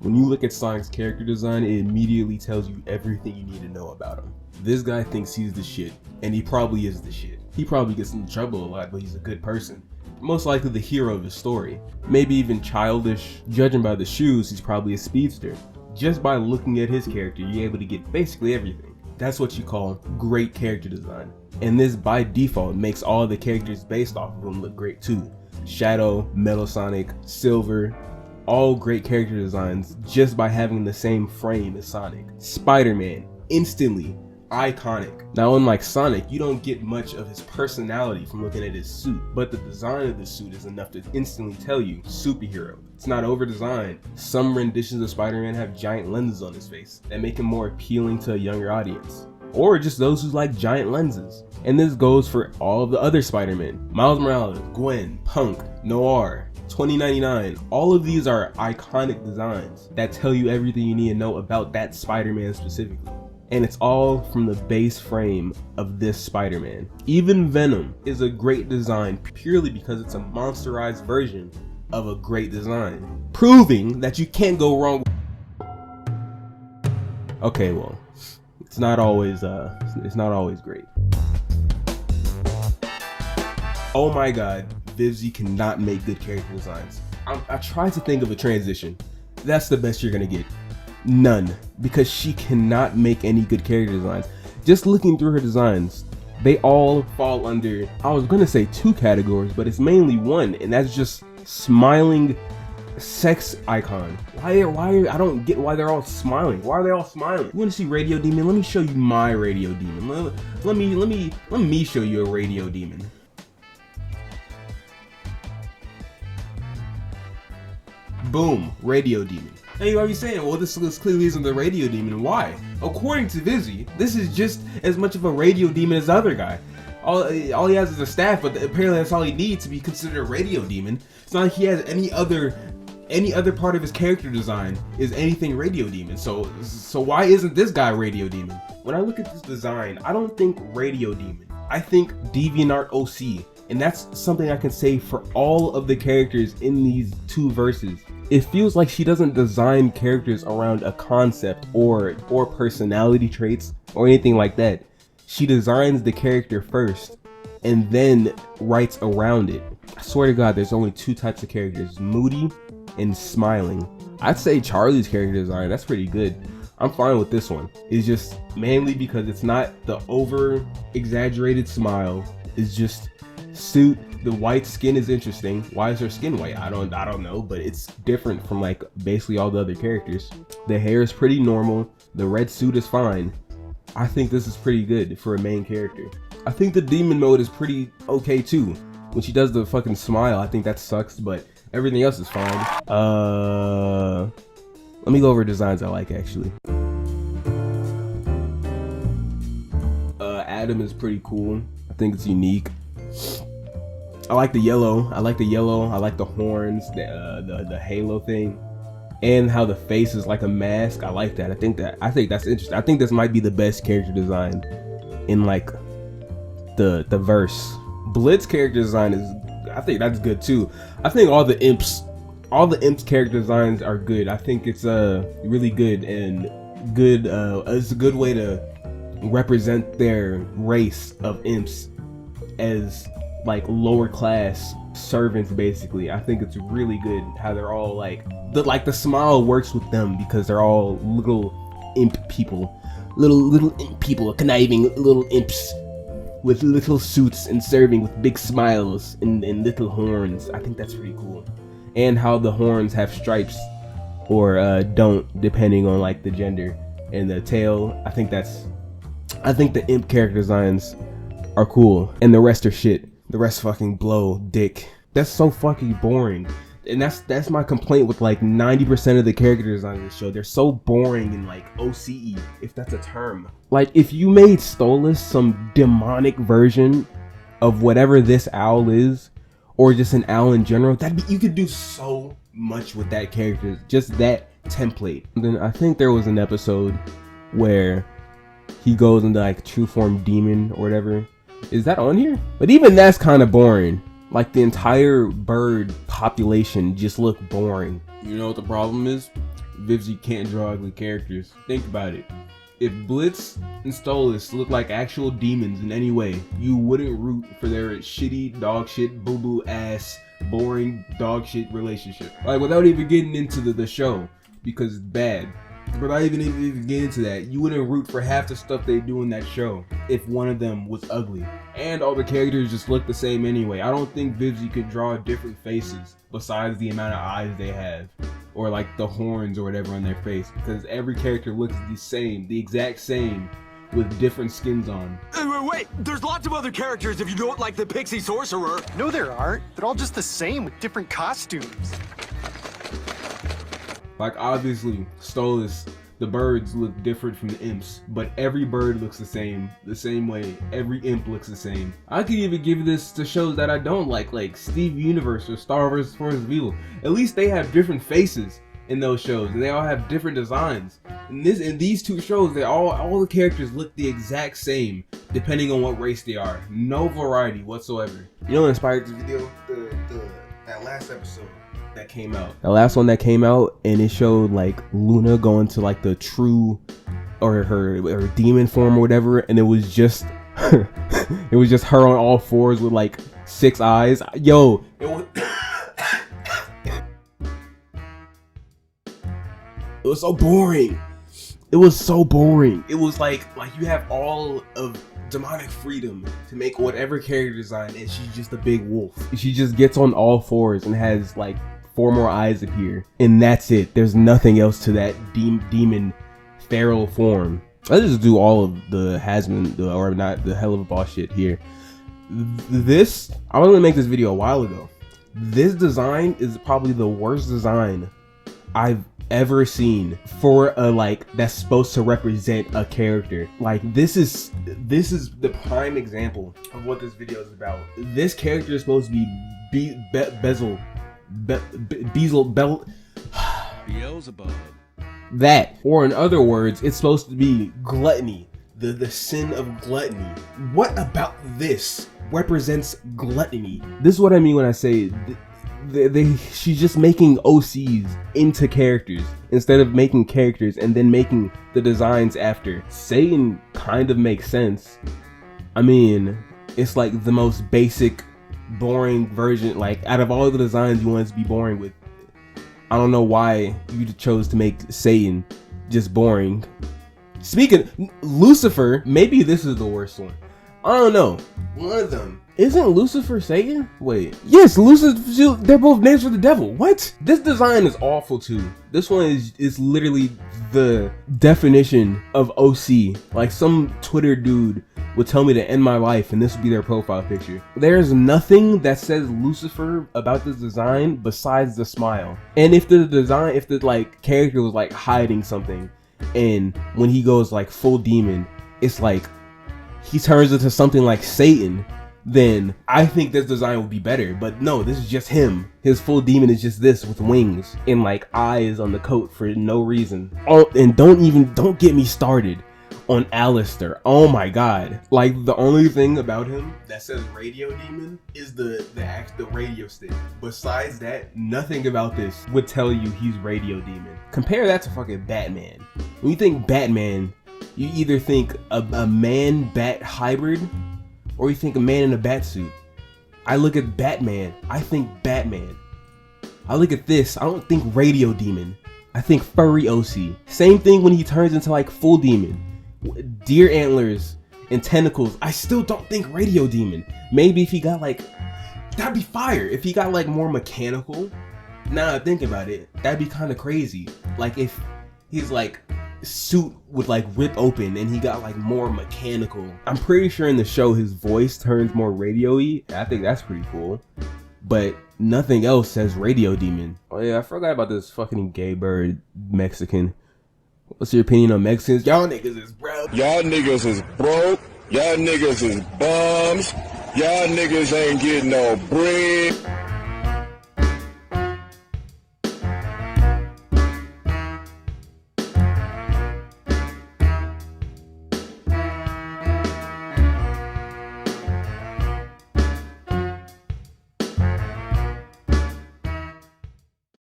When you look at Sonic's character design, it immediately tells you everything you need to know about him. This guy thinks he's the shit, and he probably is the shit. He probably gets into trouble a lot, but he's a good person. Most likely the hero of his story. Maybe even childish. Judging by the shoes, he's probably a speedster. Just by looking at his character, you're able to get basically everything. That's what you call great character design. And this by default makes all the characters based off of him look great too. Shadow, Metal Sonic, Silver, all great character designs just by having the same frame as Sonic. Spider-Man, instantly iconic. Now unlike Sonic, you don't get much of his personality from looking at his suit, but the design of the suit is enough to instantly tell you superhero. It's not over designed. Some renditions of Spider-Man have giant lenses on his face that make him more appealing to a younger audience, or just those who like giant lenses. And this goes for all of the other Spider-Men. Miles Morales, Gwen, Punk, Noir, 2099, all of these are iconic designs that tell you everything you need to know about that Spider-Man specifically. And it's all from the base frame of this Spider-Man. Even Venom is a great design purely because it's a monsterized version of a great design, proving that you can't go wrong. Okay, well, it's not always great. Oh my god, Vivzie cannot make good character designs. I tried to think of a transition. That's the best you're gonna get. None, because she cannot make any good character designs. Just looking through her designs, they all fall under, I was gonna say two categories, but it's mainly one, and that's just smiling sex icon. I don't get why they're all smiling. Why are they all smiling? You want to see Radio Demon? Let me show you my Radio Demon. Let me show you a Radio Demon. Boom, Radio Demon. Now you might be saying, well, this clearly isn't the Radio Demon. Why? According to Vivzie, this is just as much of a Radio Demon as the other guy. All he has is a staff, but apparently that's all he needs to be considered a Radio Demon. It's not like he has any other part of his character design is anything Radio Demon. So why isn't this guy Radio Demon? When I look at this design, I don't think Radio Demon. I think DeviantArt OC. And that's something I can say for all of the characters in these two verses. It feels like she doesn't design characters around a concept or personality traits or anything like that. She designs the character first and then writes around it. I swear to God, there's only two types of characters, moody and smiling. I'd say Charlie's character design, that's pretty good. I'm fine with this one. It's just mainly because it's not the over exaggerated smile. It's just suit. The white skin is interesting. Why is her skin white? I don't know, but it's different from like basically all the other characters. The hair is pretty normal. The red suit is fine. I think this is pretty good for a main character. I think the demon mode is pretty okay too. When she does the fucking smile, I think that sucks, but everything else is fine. Let me go over designs I like actually. Adam is pretty cool. I think it's unique. I like the yellow. I like the horns, the halo thing, and how the face is like a mask. I like that. I think that's interesting. I think this might be the best character design in like the verse. Blitz character design is, I think that's good too. I think all the imps character designs are good. I think it's really good and good. It's a good way to represent their race of imps as like lower class servants basically. I think it's really good how they're all like the smile works with them because they're all little imp people, little imp people, conniving little imps with little suits and serving with big smiles and little horns. I think that's pretty cool. And how the horns have stripes or don't, depending on like the gender. And the tail, I think the imp character designs are cool, and the rest are shit. The rest fucking blow dick. That's so fucking boring. And that's my complaint with like 90% of the character designs in the show. They're so boring and like OCE, if that's a term. Like if you made Stolas some demonic version of whatever this owl is, or just an owl in general, you could do so much with that character, just that template. And then I think there was an episode where he goes into like true form demon or whatever. Is that on here? But even that's kind of boring. Like the entire bird population just look boring. You know what the problem is? Vivzy can't draw ugly characters. Think about it. If Blitz and Stolas look like actual demons in any way, you wouldn't root for their shitty, dog shit, boo-boo ass, boring, dog shit relationship. Like, without even getting into the show, because it's bad. Without even getting into that, you wouldn't root for half the stuff they do in that show if one of them was ugly. And all the characters just look the same anyway. I don't think Vivzy could draw different faces besides the amount of eyes they have, or like the horns or whatever on their face, because every character looks the same, the exact same, with different skins on. Wait, there's lots of other characters if you don't like the Pixie Sorcerer. No, there aren't. They're all just the same with different costumes. Like, obviously, Stolas, the birds look different from the imps, but every bird looks the same way. Every imp looks the same. I could even give this to shows that I don't like Steve Universe or Star vs. Force of Evil. At least they have different faces in those shows, and they all have different designs. In these two shows, all the characters look the exact same, depending on what race they are. No variety whatsoever. You know what inspired this video? That last episode that came out. The last one that came out, and it showed like Luna going to like the true or her demon form or whatever, and it was just it was just her on all fours with like 6 eyes. Yo, it was it was so boring. It was so boring. It was like you have all of demonic freedom to make whatever character design, and she's just a big wolf. She just gets on all fours and has like 4 more eyes appear, and that's it. There's nothing else to that demon feral form. Let's just do all of the Hasman, or not the Helluva boss shit here. This, I was gonna make this video a while ago. This design is probably the worst design I've ever seen for a that's supposed to represent a character. Like, this is the prime example of what this video is about. This character is supposed to be Beelzebub. That, or in other words, it's supposed to be gluttony, the sin of gluttony. What about this represents gluttony? This is what I mean when I say she's just making OCs into characters instead of making characters and then making the designs after. Satan kind of makes sense. I mean, it's like the most basic, boring version. Like, out of all the designs you want it to be boring with, I don't know why you chose to make Satan just boring. Speaking Lucifer, maybe this is the worst one. I don't know. One of them. Isn't Lucifer Satan? Wait. Yes, Lucifer, they're both names for the devil. What? This design is awful too. This one is literally the definition of OC. Like, some Twitter dude would tell me to end my life and this would be their profile picture. There's nothing that says Lucifer about this design besides the smile. And if the character was like hiding something, and when he goes like full demon, it's like he turns into something like Satan, then I think this design would be better. But no, this is just him. His full demon is just this with wings and like eyes on the coat for no reason. Oh, and don't get me started on Alistair. Oh my god. Like, the only thing about him that says radio demon is the radio stick. Besides that, nothing about this would tell you he's radio demon. Compare that to fucking Batman. When you think Batman, you either think a man-bat hybrid, or you think a man in a bat suit. I look at Batman, I think Batman. I look at this, I don't think radio demon. I think furry OC. Same thing when he turns into like full demon. Deer antlers and tentacles. I still don't think radio demon. Maybe if he got like, that'd be fire. If he got like more mechanical. Now I think about it, that'd be kind of crazy. Like, if his like suit would like rip open and he got like more mechanical. I'm pretty sure in the show his voice turns more radio-y. I think that's pretty cool. But nothing else says radio demon. Oh yeah, I forgot about this fucking gay bird Mexican. What's your opinion on Mexicans? Y'all niggas is broke. Y'all niggas is broke. Y'all niggas is bums. Y'all niggas ain't getting no bread.